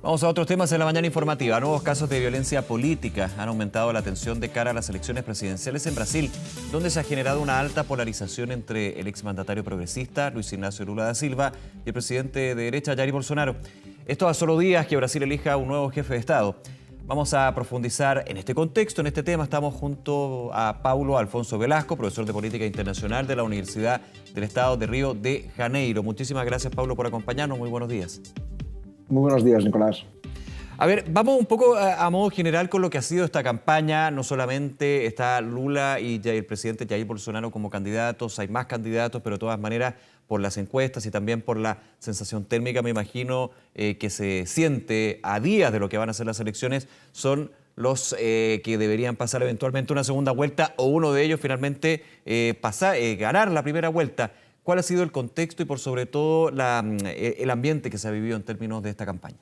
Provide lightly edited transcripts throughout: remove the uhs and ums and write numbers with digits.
Vamos a otros temas en la mañana informativa. Nuevos casos de violencia política han aumentado la tensión de cara a las elecciones presidenciales en Brasil, donde se ha generado una alta polarización entre el exmandatario progresista Luis Ignacio Lula da Silva y el presidente de derecha Jair Bolsonaro. Esto a solo días que Brasil elija un nuevo jefe de Estado. Vamos a profundizar en este contexto, en este tema. Estamos junto a Paulo Alfonso Velasco, profesor de Política Internacional de la Universidad del Estado de Río de Janeiro. Muchísimas gracias, Paulo, por acompañarnos. Muy buenos días. Muy buenos días, Nicolás. A ver, vamos un poco a modo general con lo que ha sido esta campaña. No solamente está Lula y el presidente Jair Bolsonaro como candidatos, hay más candidatos, pero de todas maneras por las encuestas y también por la sensación térmica, me imagino, que se siente a días de lo que van a ser las elecciones, son los que deberían pasar eventualmente una segunda vuelta o uno de ellos finalmente ganar la primera vuelta. ¿Cuál ha sido el contexto y por sobre todo el ambiente que se ha vivido en términos de esta campaña?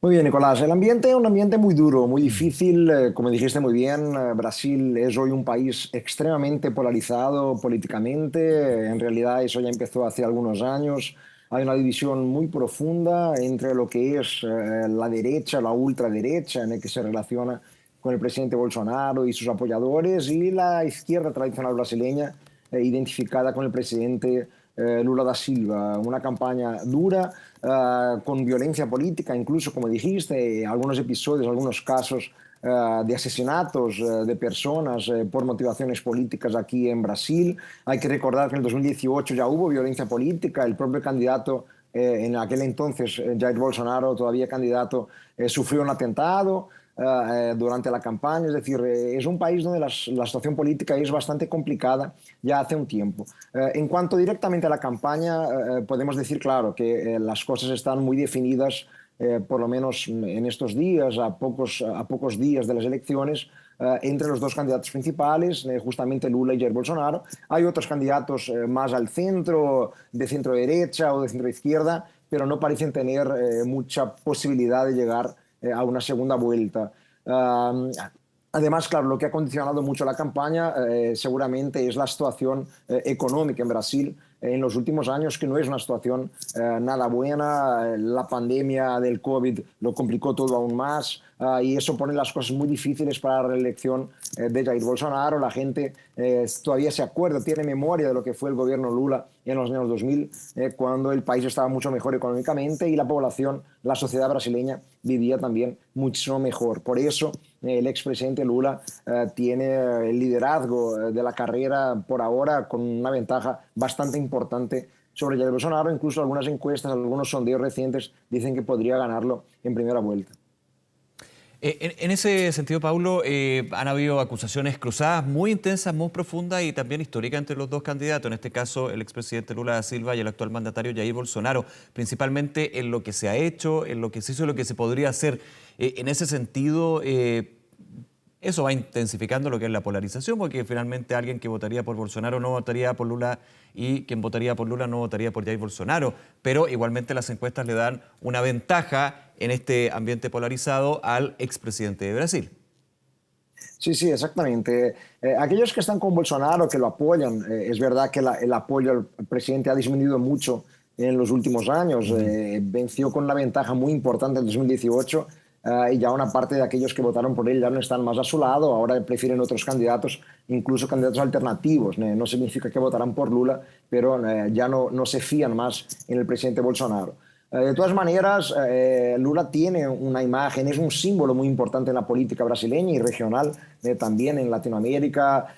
Muy bien, Nicolás. El ambiente es un ambiente muy duro, muy difícil. Como dijiste muy bien, Brasil es hoy un país extremadamente polarizado políticamente. En realidad eso ya empezó hace algunos años. Hay una división muy profunda entre lo que es la derecha, la ultraderecha, en el que se relaciona con el presidente Bolsonaro y sus apoyadores, y la izquierda tradicional brasileña, identificada con el presidente Lula da Silva. Una campaña dura, con violencia política, incluso, como dijiste, algunos episodios, algunos casos de asesinatos de personas por motivaciones políticas aquí en Brasil. Hay que recordar que en el 2018 ya hubo violencia política. El propio candidato, en aquel entonces, Jair Bolsonaro, todavía candidato, sufrió un atentado durante la campaña. Es decir, es un país donde la situación política es bastante complicada ya hace un tiempo. En cuanto directamente a la campaña, podemos decir, claro, que las cosas están muy definidas, por lo menos en estos días, a pocos días de las elecciones, entre los dos candidatos principales, justamente Lula y Jair Bolsonaro. Hay otros candidatos más al centro, de centro derecha o de centro izquierda, pero no parecen tener mucha posibilidad de llegar a una segunda vuelta. Además, claro, lo que ha condicionado mucho la campaña seguramente es la situación económica en Brasil en los últimos años, que no es una situación nada buena. La pandemia del COVID lo complicó todo aún más, y eso pone las cosas muy difíciles para la reelección de Jair Bolsonaro. La gente todavía se acuerda, tiene memoria de lo que fue el gobierno Lula en los años 2000, cuando el país estaba mucho mejor económicamente y la población, la sociedad brasileña, vivía también muchísimo mejor. Por eso el expresidente Lula tiene el liderazgo de la carrera por ahora, con una ventaja bastante importante sobre Jair Bolsonaro. Incluso algunas encuestas, algunos sondeos recientes dicen que podría ganarlo en primera vuelta. En ese sentido, Paulo, han habido acusaciones cruzadas muy intensas, muy profundas y también históricas entre los dos candidatos, en este caso el expresidente Lula da Silva y el actual mandatario Jair Bolsonaro, principalmente en lo que se ha hecho, en lo que se hizo y lo que se podría hacer. En ese sentido, eso va intensificando lo que es la polarización, porque finalmente alguien que votaría por Bolsonaro no votaría por Lula y quien votaría por Lula no votaría por Jair Bolsonaro. Pero igualmente las encuestas le dan una ventaja en este ambiente polarizado al expresidente de Brasil. Sí, sí, exactamente. Aquellos que están con Bolsonaro, que lo apoyan, es verdad que el apoyo al presidente ha disminuido mucho en los últimos años. Venció con una ventaja muy importante en 2018. Y ya una parte de aquellos que votaron por él ya no están más a su lado, ahora prefieren otros candidatos, incluso candidatos alternativos. No significa que votarán por Lula, pero ya no se fían más en el presidente Bolsonaro. De todas maneras, Lula tiene una imagen, es un símbolo muy importante en la política brasileña y regional, también en Latinoamérica.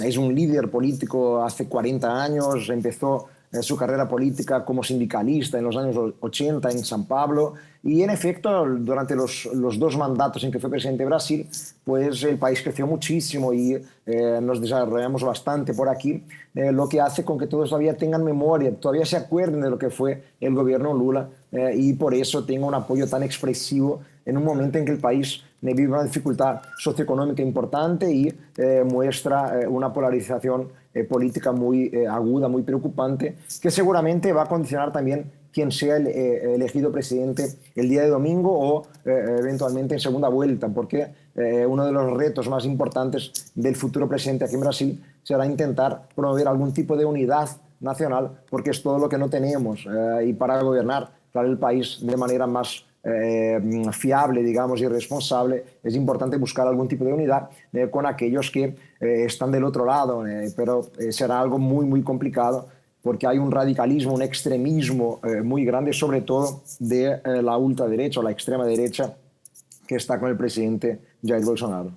Es un líder político hace 40 años, empezó su carrera política como sindicalista en los años 80 en San Pablo, y en efecto durante los dos mandatos en que fue presidente de Brasil, pues el país creció muchísimo y nos desarrollamos bastante por aquí, lo que hace con que todos todavía tengan memoria, todavía se acuerden de lo que fue el gobierno Lula, y por eso tenga un apoyo tan expresivo en un momento en que el país vive una dificultad socioeconómica importante y muestra una polarización política muy aguda, muy preocupante, que seguramente va a condicionar también quién sea el elegido presidente el día de domingo o eventualmente en segunda vuelta, porque uno de los retos más importantes del futuro presidente aquí en Brasil será intentar promover algún tipo de unidad nacional, porque es todo lo que no tenemos, y para gobernar para el país de manera más fiable, digamos, y responsable, es importante buscar algún tipo de unidad con aquellos que están del otro lado, pero será algo muy, muy complicado porque hay un radicalismo, un extremismo muy grande, sobre todo de la ultraderecha o la extrema derecha que está con el presidente Jair Bolsonaro.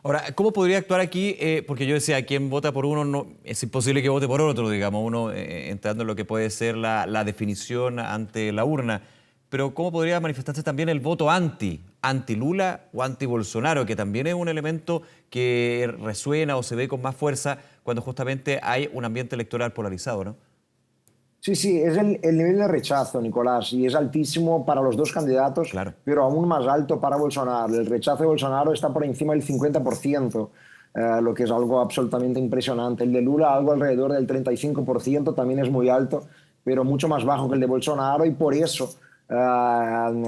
Ahora, ¿cómo podría actuar aquí? Porque yo decía, quien vota por uno no, es imposible que vote por otro, digamos, uno entrando en lo que puede ser la definición ante la urna. Pero ¿cómo podría manifestarse también el voto anti-Lula o anti-Bolsonaro, que también es un elemento que resuena o se ve con más fuerza cuando justamente hay un ambiente electoral polarizado, ¿no? Sí, sí, es el nivel de rechazo, Nicolás, y es altísimo para los dos candidatos, Claro. pero aún más alto para Bolsonaro. El rechazo de Bolsonaro está por encima del 50%, lo que es algo absolutamente impresionante. El de Lula, algo alrededor del 35%, también es muy alto, pero mucho más bajo que el de Bolsonaro, y por eso,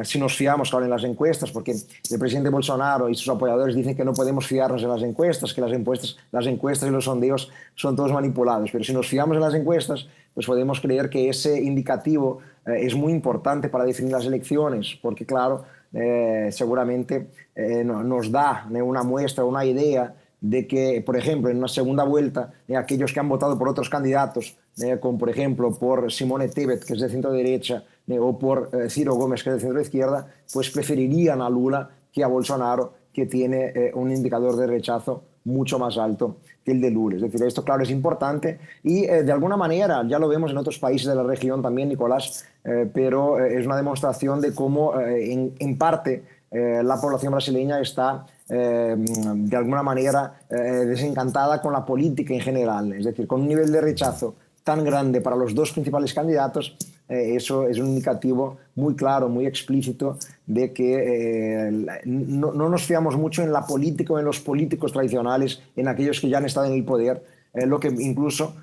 si nos fiamos ahora en las encuestas, porque el presidente Bolsonaro y sus apoyadores dicen que no podemos fiarnos en las encuestas, que las encuestas y los sondeos son todos manipulados, pero si nos fiamos en las encuestas, pues podemos creer que ese indicativo es muy importante para definir las elecciones, porque claro, seguramente nos da una muestra, una idea de que, por ejemplo, en una segunda vuelta, aquellos que han votado por otros candidatos, como por ejemplo por Simone Tebet, que es de centro derecha, o por Ciro Gómez, que es de centro izquierda, pues preferirían a Lula que a Bolsonaro, que tiene un indicador de rechazo mucho más alto que el de Lula. Es decir, esto claro es importante y de alguna manera ya lo vemos en otros países de la región también, Nicolás, pero es una demostración de cómo en parte la población brasileña está de alguna manera desencantada con la política en general. Es decir, con un nivel de rechazo tan grande para los dos principales candidatos, eso es un indicativo muy claro, muy explícito de que no nos fiamos mucho en la política o en los políticos tradicionales, en aquellos que ya han estado en el poder, lo que incluso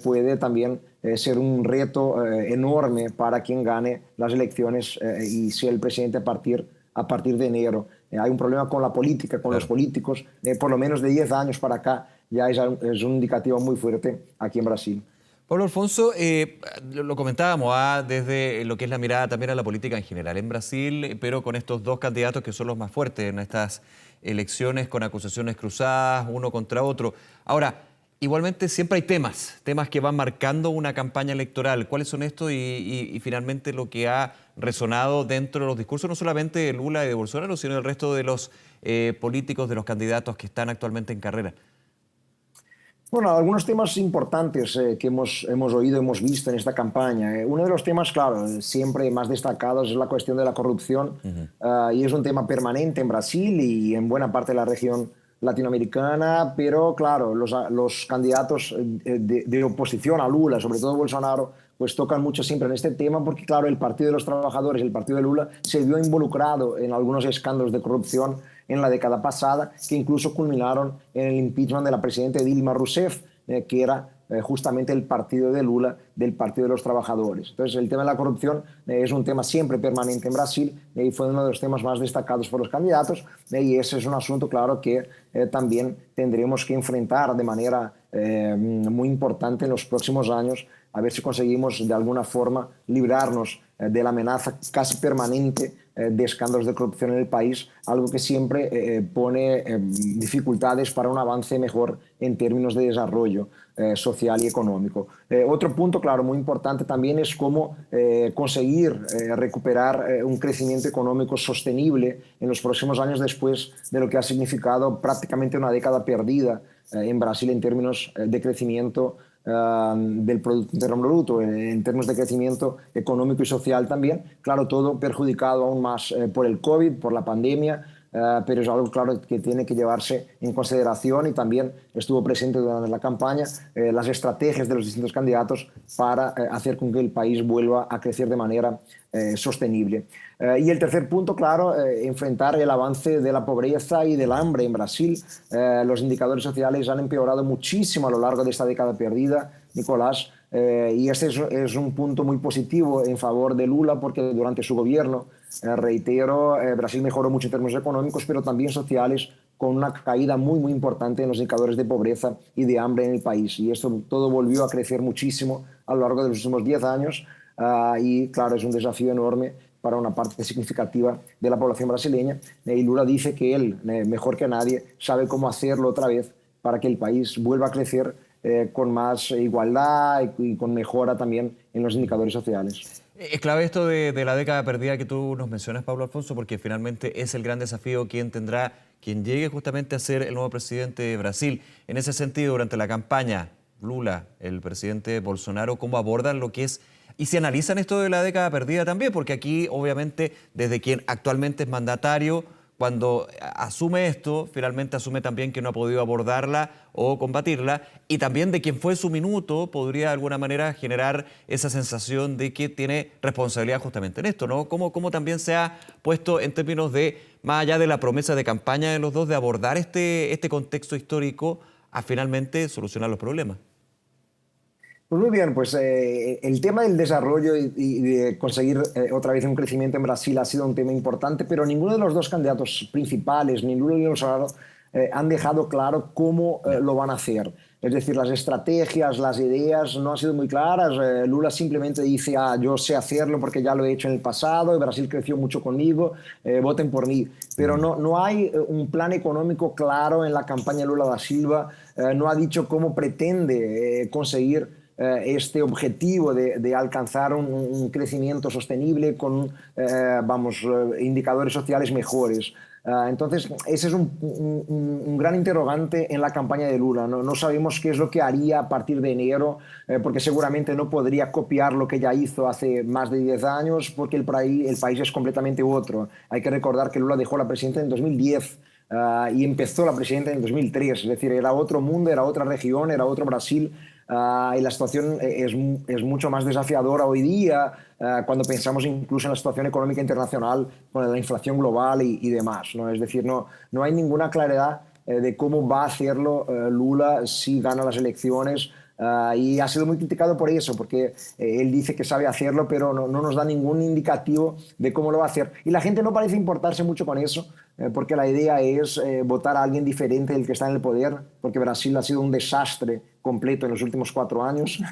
puede también ser un reto enorme para quien gane las elecciones y sea el presidente a partir de enero. Hay un problema con la política, con los Claro. políticos, por lo menos de 10 años para acá ya es un indicativo muy fuerte aquí en Brasil. Pablo Alfonso, lo comentábamos desde lo que es la mirada también a la política en general en Brasil, pero con estos dos candidatos que son los más fuertes en estas elecciones, con acusaciones cruzadas, uno contra otro. Ahora, igualmente siempre hay temas que van marcando una campaña electoral. ¿Cuáles son estos y finalmente lo que ha resonado dentro de los discursos, no solamente de Lula y de Bolsonaro, sino del resto de los políticos, de los candidatos que están actualmente en carrera? Bueno, algunos temas importantes que hemos oído, hemos visto en esta campaña. Uno de los temas, claro, siempre más destacados es la cuestión de la corrupción y es un tema permanente en Brasil y en buena parte de la región latinoamericana, pero claro, los candidatos de oposición a Lula, sobre todo Bolsonaro, pues tocan mucho siempre en este tema porque, claro, el Partido de los Trabajadores, el Partido de Lula, se vio involucrado en algunos escándalos de corrupción en la década pasada, que incluso culminaron en el impeachment de la presidenta Dilma Rousseff, que era justamente el partido de Lula, del Partido de los Trabajadores. Entonces, el tema de la corrupción es un tema siempre permanente en Brasil y fue uno de los temas más destacados por los candidatos y ese es un asunto, claro, que también tendremos que enfrentar de manera muy importante en los próximos años, a ver si conseguimos de alguna forma librarnos de la amenaza casi permanente de escándalos de corrupción en el país, algo que siempre pone dificultades para un avance mejor en términos de desarrollo social y económico. Otro punto, claro, muy importante también es cómo conseguir recuperar un crecimiento económico sostenible en los próximos años después de lo que ha significado prácticamente una década perdida en Brasil en términos de crecimiento del Producto Interno Bruto, en términos de crecimiento económico y social también. Claro, todo perjudicado aún más por el COVID, por la pandemia, pero es algo claro que tiene que llevarse en consideración y también estuvo presente durante la campaña las estrategias de los distintos candidatos para hacer con que el país vuelva a crecer de manera sostenible. Y el tercer punto, claro, enfrentar el avance de la pobreza y del hambre en Brasil. Los indicadores sociales han empeorado muchísimo a lo largo de esta década perdida, Nicolás, y este es un punto muy positivo en favor de Lula porque durante su gobierno, reitero, Brasil mejoró mucho en términos económicos, pero también sociales, con una caída muy, muy importante en los indicadores de pobreza y de hambre en el país. Y esto todo volvió a crecer muchísimo a lo largo de los últimos 10 años. y claro, es un desafío enorme para una parte significativa de la población brasileña. Y Lula dice que él, mejor que nadie, sabe cómo hacerlo otra vez para que el país vuelva a crecer con más igualdad y con mejora también en los indicadores sociales. Es clave esto de la década perdida que tú nos mencionas, Pablo Alfonso, porque finalmente es el gran desafío quien llegue justamente a ser el nuevo presidente de Brasil. En ese sentido, durante la campaña, Lula, el presidente Bolsonaro, ¿cómo abordan lo que es? Y se analizan esto de la década perdida también, porque aquí, obviamente, desde quien actualmente es mandatario, cuando asume esto, finalmente asume también que no ha podido abordarla o combatirla, y también de quien fue su minuto podría de alguna manera generar esa sensación de que tiene responsabilidad justamente en esto, ¿no? ¿Cómo también se ha puesto en términos de, más allá de la promesa de campaña de los dos, de abordar este contexto histórico a finalmente solucionar los problemas? Pues muy bien, pues el tema del desarrollo y de conseguir otra vez un crecimiento en Brasil ha sido un tema importante, pero ninguno de los dos candidatos principales, ni Lula ni Bolsonaro, han dejado claro cómo Ya. lo van a hacer. Es decir, las estrategias, las ideas no han sido muy claras. Lula simplemente dice, yo sé hacerlo porque ya lo he hecho en el pasado, y Brasil creció mucho conmigo, voten por mí. Pero no hay un plan económico claro en la campaña de Lula da Silva, no ha dicho cómo pretende conseguir este objetivo de alcanzar un crecimiento sostenible con indicadores sociales mejores. Entonces, ese es un gran interrogante en la campaña de Lula. No sabemos qué es lo que haría a partir de enero, porque seguramente no podría copiar lo que ya hizo hace más de 10 años, porque el país es completamente otro. Hay que recordar que Lula dejó la presidencia en 2010. Y empezó la presidencia en 2003, es decir, era otro mundo, era otra región, era otro Brasil, y la situación es mucho más desafiadora hoy día, cuando pensamos incluso en la situación económica internacional, con la inflación global y demás, ¿no? Es decir, no hay ninguna claridad de cómo va a hacerlo Lula si gana las elecciones. Y ha sido muy criticado por eso, porque él dice que sabe hacerlo, pero no nos da ningún indicativo de cómo lo va a hacer. Y la gente no parece importarse mucho con eso, porque la idea es votar a alguien diferente del que está en el poder, porque Brasil ha sido un desastre completo en los últimos 4 años.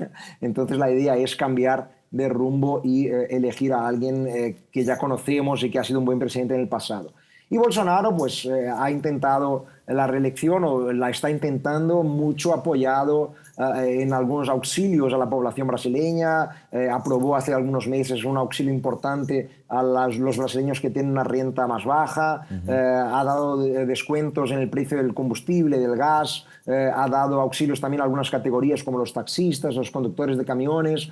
Entonces la idea es cambiar de rumbo y elegir a alguien que ya conocemos y que ha sido un buen presidente en el pasado. Y Bolsonaro pues ha intentado la reelección, o la está intentando, mucho apoyado en algunos auxilios a la población brasileña. Aprobó hace algunos meses un auxilio importante a los brasileños que tienen una renta más baja. Ha dado descuentos en el precio del combustible, del gas. Ha dado auxilios también a algunas categorías como los taxistas, los conductores de camiones.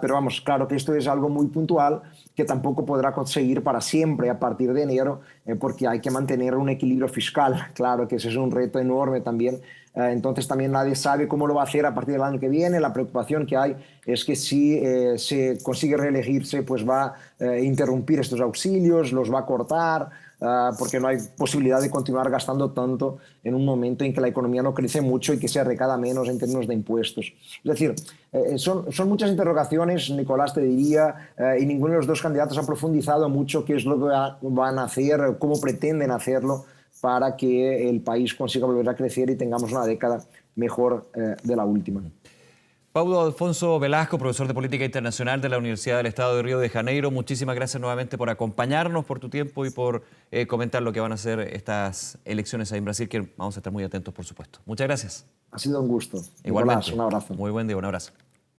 Pero vamos, claro que esto es algo muy puntual que tampoco podrá conseguir para siempre a partir de enero, porque hay que mantener un equilibrio fiscal. Claro que ese es un reto enorme también. Entonces también nadie sabe cómo lo va a hacer a partir del año que viene. La preocupación que hay es que si se consigue reelegirse, pues va a interrumpir estos auxilios, los va a cortar, porque no hay posibilidad de continuar gastando tanto en un momento en que la economía no crece mucho y que se recauda menos en términos de impuestos. Es decir, son muchas interrogaciones, Nicolás, te diría, y ninguno de los dos candidatos ha profundizado mucho qué es lo que van a hacer, cómo pretenden hacerlo para que el país consiga volver a crecer y tengamos una década mejor de la última. Paulo Alfonso Velasco, profesor de Política Internacional de la Universidad del Estado de Río de Janeiro, muchísimas gracias nuevamente por acompañarnos, por tu tiempo y por comentar lo que van a ser estas elecciones ahí en Brasil, que vamos a estar muy atentos, por supuesto. Muchas gracias. Ha sido un gusto. Igualmente. Nicolás, un abrazo. Muy buen día, un abrazo.